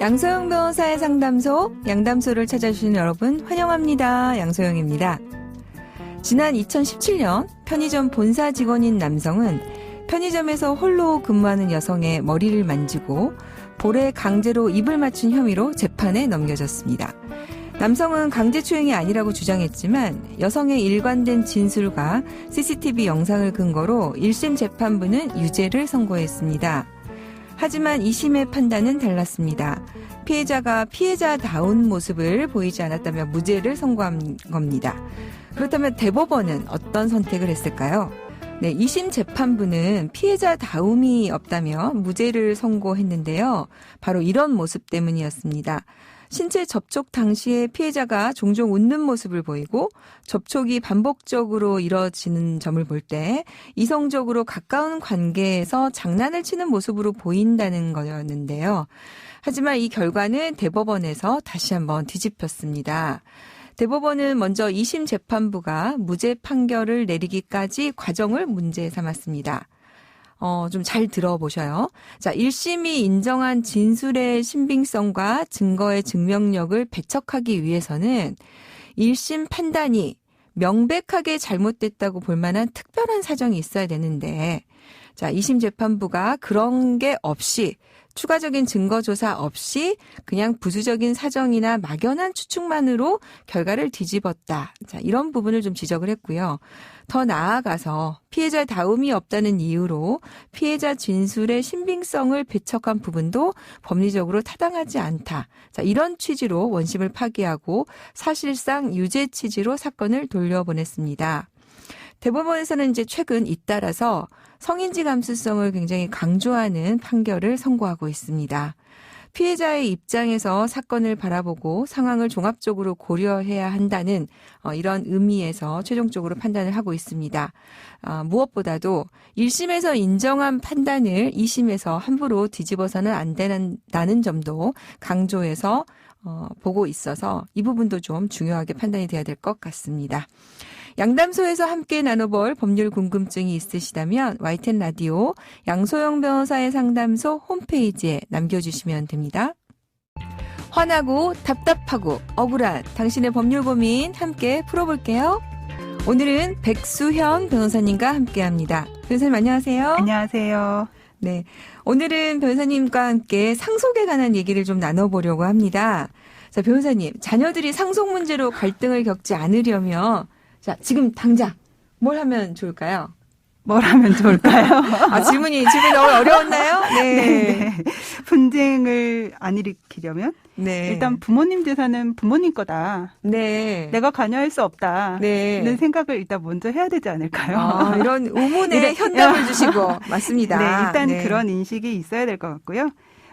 양소영 변호사의 상담소, 양담소를 찾아주신 여러분 환영합니다. 양소영입니다. 지난 2017년 편의점 본사 직원인 남성은 편의점에서 홀로 근무하는 여성의 머리를 만지고 볼에 강제로 입을 맞춘 혐의로 재판에 넘겨졌습니다. 남성은 강제추행이 아니라고 주장했지만 여성의 일관된 진술과 CCTV 영상을 근거로 1심 재판부는 유죄를 선고했습니다. 하지만 2심의 판단은 달랐습니다. 피해자가 피해자다운 모습을 보이지 않았다며 무죄를 선고한 겁니다. 그렇다면 대법원은 어떤 선택을 했을까요? 네, 2심 재판부는 피해자다움이 없다며 무죄를 선고했는데요. 바로 이런 모습 때문이었습니다. 신체 접촉 당시에 피해자가 종종 웃는 모습을 보이고 접촉이 반복적으로 이뤄지는 점을 볼 때 이성적으로 가까운 관계에서 장난을 치는 모습으로 보인다는 거였는데요. 하지만 이 결과는 대법원에서 다시 한번 뒤집혔습니다. 대법원은 먼저 2심 재판부가 무죄 판결을 내리기까지 과정을 문제 삼았습니다. 좀 잘 들어보셔요. 자, 1심이 인정한 진술의 신빙성과 증거의 증명력을 배척하기 위해서는 1심 판단이 명백하게 잘못됐다고 볼 만한 특별한 사정이 있어야 되는데, 자, 2심 재판부가 그런 게 없이 추가적인 증거 조사 없이 그냥 부수적인 사정이나 막연한 추측만으로 결과를 뒤집었다. 자, 이런 부분을 좀 지적을 했고요. 더 나아가서 피해자다움이 없다는 이유로 피해자 진술의 신빙성을 배척한 부분도 법리적으로 타당하지 않다. 자, 이런 취지로 원심을 파기하고 사실상 유죄 취지로 사건을 돌려보냈습니다. 대법원에서는 이제 최근 잇따라서 성인지 감수성을 굉장히 강조하는 판결을 선고하고 있습니다. 피해자의 입장에서 사건을 바라보고 상황을 종합적으로 고려해야 한다는 이런 의미에서 최종적으로 판단을 하고 있습니다. 무엇보다도 1심에서 인정한 판단을 2심에서 함부로 뒤집어서는 안 된다는 점도 강조해서 보고 있어서 이 부분도 좀 중요하게 판단이 돼야 될 것 같습니다. 양담소에서 함께 나눠볼 법률 궁금증이 있으시다면 YTN 라디오 양소영 변호사의 상담소 홈페이지에 남겨주시면 됩니다. 화나고 답답하고 억울한 당신의 법률 고민 함께 풀어볼게요. 오늘은 백수현 변호사님과 함께합니다. 변호사님 안녕하세요. 안녕하세요. 네, 오늘은 변호사님과 함께 상속에 관한 얘기를 좀 나눠보려고 합니다. 자, 변호사님, 자녀들이 상속 문제로 갈등을 겪지 않으려면 자, 지금 당장 뭘 하면 좋을까요? 뭘 하면 좋을까요? 질문이 너무 어려웠나요? 네. 네. 분쟁을 안 일으키려면 네. 일단 부모님 재산은 부모님 거다. 네. 내가 관여할 수 없다. 네. 는 생각을 일단 먼저 해야 되지 않을까요? 이런 우문에 현답을 주시고 맞습니다. 네, 일단 네. 그런 인식이 있어야 될 것 같고요.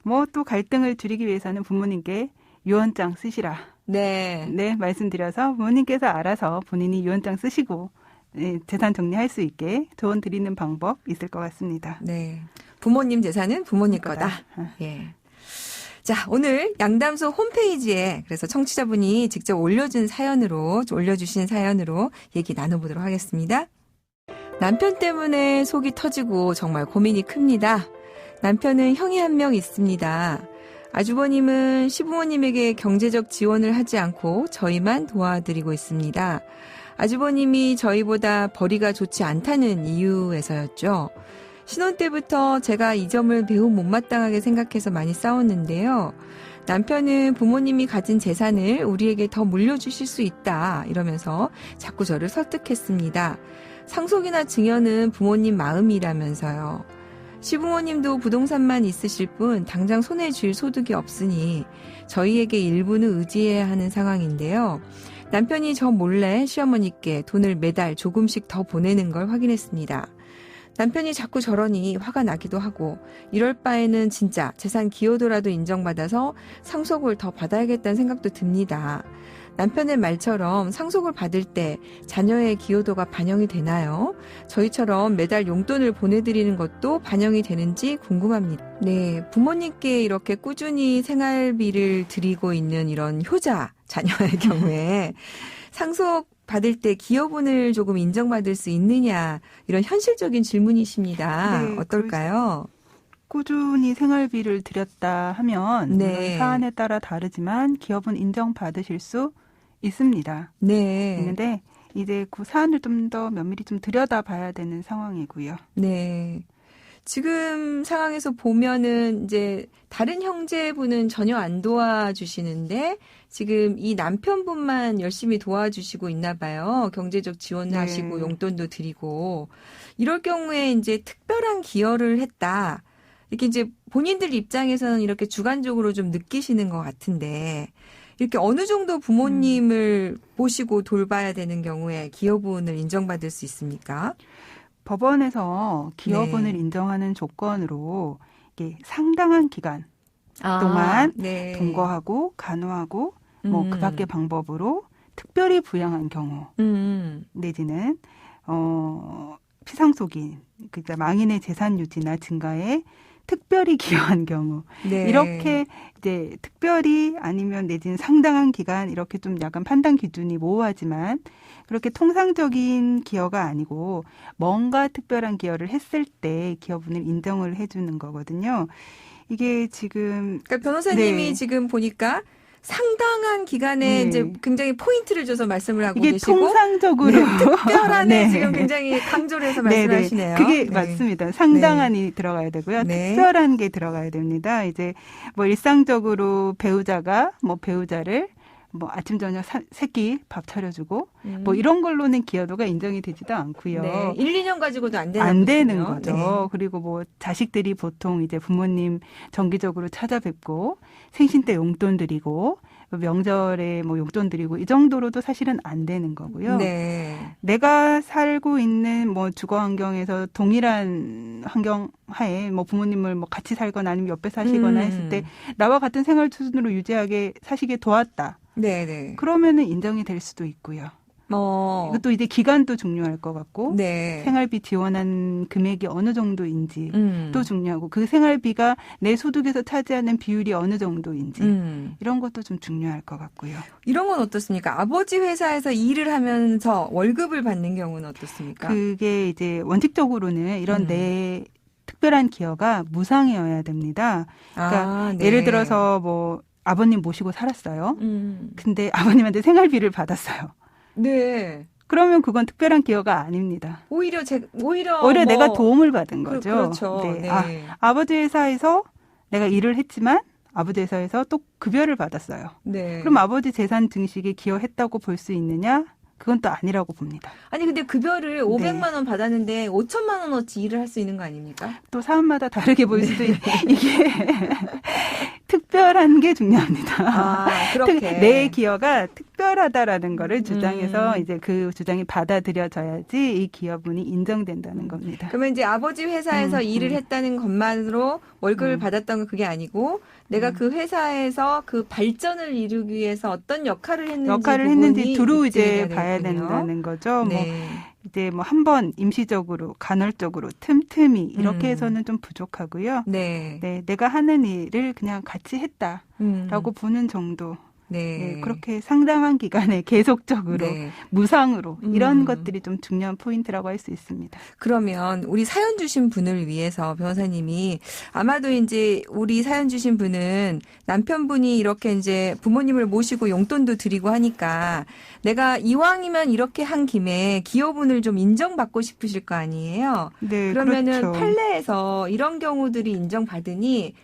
뭐 또 갈등을 줄이기 위해서는 부모님께 유언장 쓰시라. 네. 네, 말씀드려서 부모님께서 알아서 본인이 유언장 쓰시고 재산 정리할 수 있게 조언 드리는 방법 있을 것 같습니다. 네. 부모님 재산은 부모님 거다. 예. 자, 오늘 양담소 홈페이지에 그래서 청취자분이 직접 올려주신 사연으로 얘기 나눠보도록 하겠습니다. 남편 때문에 속이 터지고 정말 고민이 큽니다. 남편은 형이 한 명 있습니다. 아주버님은 시부모님에게 경제적 지원을 하지 않고 저희만 도와드리고 있습니다. 아주버님이 저희보다 벌이가 좋지 않다는 이유에서였죠. 신혼 때부터 제가 이 점을 매우 못마땅하게 생각해서 많이 싸웠는데요. 남편은 부모님이 가진 재산을 우리에게 더 물려주실 수 있다 이러면서 자꾸 저를 설득했습니다. 상속이나 증여는 부모님 마음이라면서요. 시부모님도 부동산만 있으실 뿐 당장 손에 쥘 소득이 없으니 저희에게 일부는 의지해야 하는 상황인데요. 남편이 저 몰래 시어머니께 돈을 매달 조금씩 더 보내는 걸 확인했습니다. 남편이 자꾸 저러니 화가 나기도 하고 이럴 바에는 진짜 재산 기여도라도 인정받아서 상속을 더 받아야겠다는 생각도 듭니다. 남편의 말처럼 상속을 받을 때 자녀의 기여도가 반영이 되나요? 저희처럼 매달 용돈을 보내드리는 것도 반영이 되는지 궁금합니다. 네, 부모님께 이렇게 꾸준히 생활비를 드리고 있는 이런 효자 자녀의 경우에 상속 받을 때 기여분을 조금 인정받을 수 있느냐 이런 현실적인 질문이십니다. 네, 어떨까요? 꾸준히 생활비를 들였다 하면 네. 물론 사안에 따라 다르지만 기업은 인정받으실 수 있습니다. 네. 있는데 이제 그 사안을 좀 더 면밀히 좀 들여다봐야 되는 상황이고요. 네. 지금 상황에서 보면은 이제 다른 형제분은 전혀 안 도와주시는데 지금 이 남편분만 열심히 도와주시고 있나 봐요. 경제적 지원하시고 네. 용돈도 드리고. 이럴 경우에 이제 특별한 기여를 했다. 이렇게 이제 본인들 입장에서는 이렇게 주관적으로 좀 느끼시는 것 같은데 이렇게 어느 정도 부모님을 보시고 돌봐야 되는 경우에 기여분을 인정받을 수 있습니까? 법원에서 기여분을 네. 인정하는 조건으로 이게 상당한 기간 아, 동안 네. 동거하고 간호하고 뭐 그 밖의 방법으로 특별히 부양한 경우 내지는 피상속인 그러니까 망인의 재산 유지나 증가에 특별히 기여한 경우 네. 이렇게 이제 특별히 아니면 내지는 상당한 기간 이렇게 좀 약간 판단 기준이 모호하지만 그렇게 통상적인 기여가 아니고 뭔가 특별한 기여를 했을 때 기여분을 인정을 해주는 거거든요. 이게 지금 그러니까 변호사님이 네. 지금 보니까 상당한 기간에 네. 이제 굉장히 포인트를 줘서 말씀을 하고 이게 계시고 통상적으로 네, 특별한에 네. 지금 굉장히 강조를 해서 네네. 말씀하시네요. 그게 네. 맞습니다. 상당한이 들어가야 되고요. 네. 특별한 게 들어가야 됩니다. 이제 뭐 일상적으로 배우자가 뭐 배우자를 뭐 아침 저녁 세끼 밥 차려주고 뭐 이런 걸로는 기여도가 인정이 되지도 않고요. 네. 1, 2년 가지고도 안 되는 안 되는 거군요. 거죠. 네. 그리고 뭐 자식들이 보통 이제 부모님 정기적으로 찾아뵙고 생신 때 용돈 드리고 명절에 뭐 용돈 드리고 이 정도로도 사실은 안 되는 거고요. 네. 내가 살고 있는 뭐 주거 환경에서 동일한 환경 하에 뭐 부모님을 뭐 같이 살거나 아니면 옆에 사시거나 했을 때 나와 같은 생활 수준으로 유지하게 사시게 도왔다. 네네. 그러면은 인정이 될 수도 있고요. 이것도 이제 기간도 중요할 것 같고 네. 생활비 지원한 금액이 어느 정도인지 음. 또 중요하고 그 생활비가 내 소득에서 차지하는 비율이 어느 정도인지 이런 것도 좀 중요할 것 같고요. 이런 건 어떻습니까? 아버지 회사에서 일을 하면서 월급을 받는 경우는 어떻습니까? 그게 이제 원칙적으로는 이런 내 특별한 기여가 무상이어야 됩니다. 그러니까 네. 예를 들어서 뭐 아버님 모시고 살았어요. 근데 아버님한테 생활비를 받았어요. 네. 그러면 그건 특별한 기여가 아닙니다. 오히려 오히려 내가 도움을 받은 거죠. 그렇죠. 네. 네. 아버지 회사에서 내가 일을 했지만 아버지 회사에서 또 급여를 받았어요. 네. 그럼 아버지 재산 증식에 기여했다고 볼 수 있느냐? 그건 또 아니라고 봅니다. 아니 근데 급여를 500만 원 받았는데 5천만 원어치 일을 할 수 있는 거 아닙니까? 또 사람마다 다르게 보일 수도 이게 특별한 게 중요합니다. 그렇게 내 기여가 특별하다라는 거를 주장해서 이제 그 주장이 받아들여져야지 이 기여분이 인정된다는 겁니다. 그러면 이제 아버지 회사에서 일을 했다는 것만으로 월급을 받았던 건 그게 아니고 내가 그 회사에서 그 발전을 이루기 위해서 어떤 역할을 했는지 두루 이제 입증이 봐야 되겠군요. 된다는 거죠. 네. 뭐 이제 뭐 한 번 임시적으로 간헐적으로 틈틈이 이렇게 해서는 좀 부족하고요. 네. 네, 내가 하는 일을 그냥 같이 했다라고 보는 정도. 네. 네, 그렇게 상당한 기간에 계속적으로 네. 무상으로 이런 것들이 좀 중요한 포인트라고 할 수 있습니다. 그러면 우리 사연 주신 분을 위해서 변호사님이 아마도 이제 우리 사연 주신 분은 남편분이 이렇게 이제 부모님을 모시고 용돈도 드리고 하니까 내가 이왕이면 이렇게 한 김에 기여분을 좀 인정받고 싶으실 거 아니에요. 네, 그러면은 그렇죠. 판례에서 이런 경우들이 인정받으니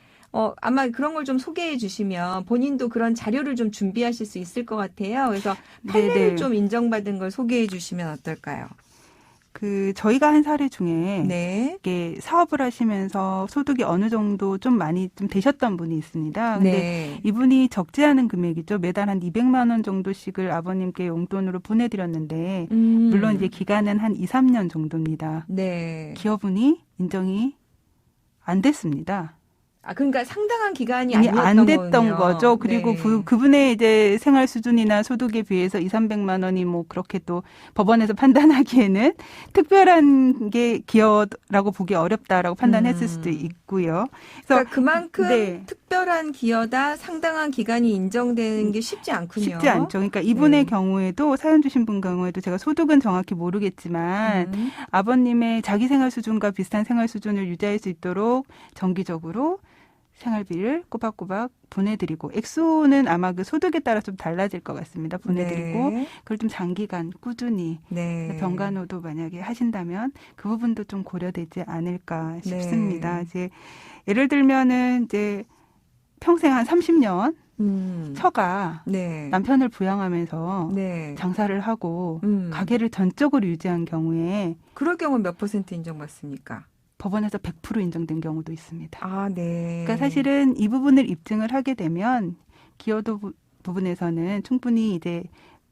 아마 그런 걸 좀 소개해 주시면 본인도 그런 자료를 좀 준비하실 수 있을 것 같아요. 그래서 판례를 네네. 좀 인정받은 걸 소개해 주시면 어떨까요? 저희가 한 사례 중에 네. 이게 사업을 하시면서 소득이 어느 정도 좀 많이 좀 되셨던 분이 있습니다. 근데 네. 이분이 적지 않은 금액이죠. 매달 한 200만 원 정도씩을 아버님께 용돈으로 보내드렸는데 물론 이제 기간은 한 2, 3년 정도입니다. 네. 기여분이 인정이 안 됐습니다. 그러니까 상당한 기간이 이미 아니었던 안 됐던 거군요. 거죠. 그리고 네. 그분의 이제 생활 수준이나 소득에 비해서 200~300만 원이 뭐 그렇게 또 법원에서 판단하기에는 특별한 게 기여라고 보기 어렵다라고 판단했을 수도 있고요. 그래서 그러니까 그만큼 네. 특별한 기여다 상당한 기간이 인정되는 게 쉽지 않군요. 쉽지 않죠. 그러니까 이분의 네. 경우에도 사연 주신 분 경우에도 제가 소득은 정확히 모르겠지만 아버님의 자기 생활 수준과 비슷한 생활 수준을 유지할 수 있도록 정기적으로 생활비를 꼬박꼬박 보내드리고 액수는 아마 그 소득에 따라 좀 달라질 것 같습니다. 보내드리고 네. 그걸 좀 장기간 꾸준히 네. 병간호도 만약에 하신다면 그 부분도 좀 고려되지 않을까 싶습니다. 네. 이제 예를 들면은 이제 평생 한 30년 처가 네. 남편을 부양하면서 네. 장사를 하고 가게를 가게를 전적으로 유지한 경우에 그럴 경우 몇 퍼센트 인정받습니까? 법원에서 100% 인정된 경우도 있습니다. 아, 네. 그러니까 사실은 이 부분을 입증을 하게 되면 기여도 부분에서는 충분히 이제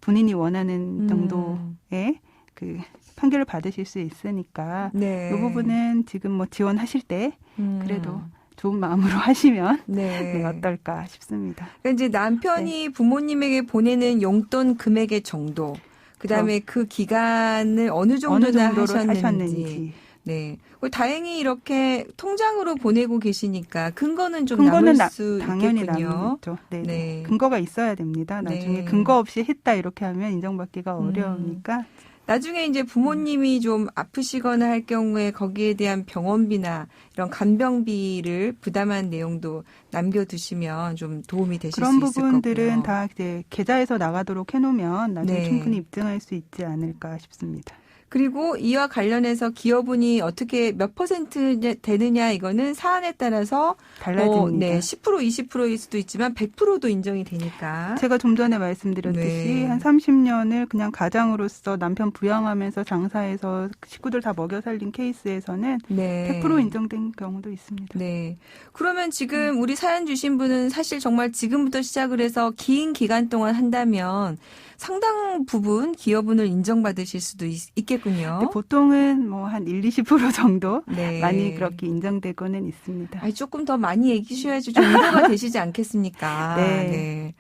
본인이 원하는 정도의 그 판결을 받으실 수 있으니까 네. 이 부분은 지금 뭐 지원하실 때 그래도 좋은 마음으로 하시면 네. 네, 어떨까 싶습니다. 그러니까 이제 남편이 부모님에게 보내는 용돈 금액의 정도, 그다음에 그 기간을 어느 정도나 하셨는지. 네. 다행히 이렇게 통장으로 보내고 계시니까 근거는 좀 근거는 남을 수 당연히 있겠군요. 남죠. 네. 네. 근거가 있어야 됩니다. 나중에 네. 근거 없이 했다 이렇게 하면 인정받기가 어려우니까. 나중에 이제 부모님이 좀 아프시거나 할 경우에 거기에 대한 병원비나 이런 간병비를 부담한 내용도 남겨두시면 좀 도움이 되실 수 그런 있을 거고요. 부분들은 다 이제 계좌에서 나가도록 해놓으면 나중에 네. 충분히 입증할 수 있지 않을까 싶습니다. 그리고 이와 관련해서 기여분이 어떻게 몇 퍼센트 되느냐 이거는 사안에 따라서 달라집니다. 네, 10% 20%일 수도 있지만 100%도 인정이 되니까. 제가 좀 전에 말씀드렸듯이 네. 한 30년을 그냥 가장으로서 남편 부양하면서 장사해서 식구들 다 먹여 살린 케이스에서는 네. 100% 인정된 경우도 있습니다. 네. 그러면 지금 우리 사연 주신 분은 사실 정말 지금부터 시작을 해서 긴 기간 동안 한다면 상당 부분 기여분을 인정받으실 수도 있겠군요. 근데 보통은 뭐 한 1~20% 정도 네. 많이 그렇게 인정되고는 있습니다. 아니, 조금 더 많이 얘기하셔야지 좀 위로가 되시지 않겠습니까? 네. 네.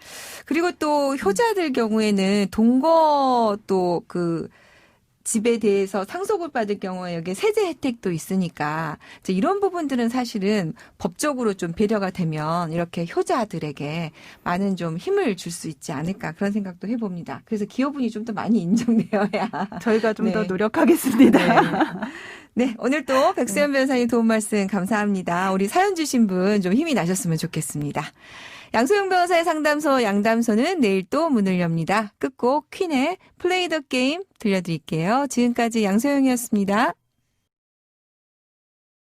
그리고 또 효자들 경우에는 동거 또 그 집에 대해서 상속을 받을 경우에 여기에 세제 혜택도 있으니까 이제 이런 부분들은 사실은 법적으로 좀 배려가 되면 이렇게 효자들에게 많은 좀 힘을 줄 수 있지 않을까 그런 생각도 해봅니다. 그래서 기여분이 좀 더 많이 인정되어야 저희가 좀 더 네. 노력하겠습니다. 네, 오늘 또 백수연 변호사님 도움 말씀 감사합니다. 우리 사연 주신 분 좀 힘이 나셨으면 좋겠습니다. 양소영 변호사의 상담소 양담소는 내일 또 문을 엽니다. 끝곡 퀸의 플레이 더 게임 들려드릴게요. 지금까지 양소영이었습니다.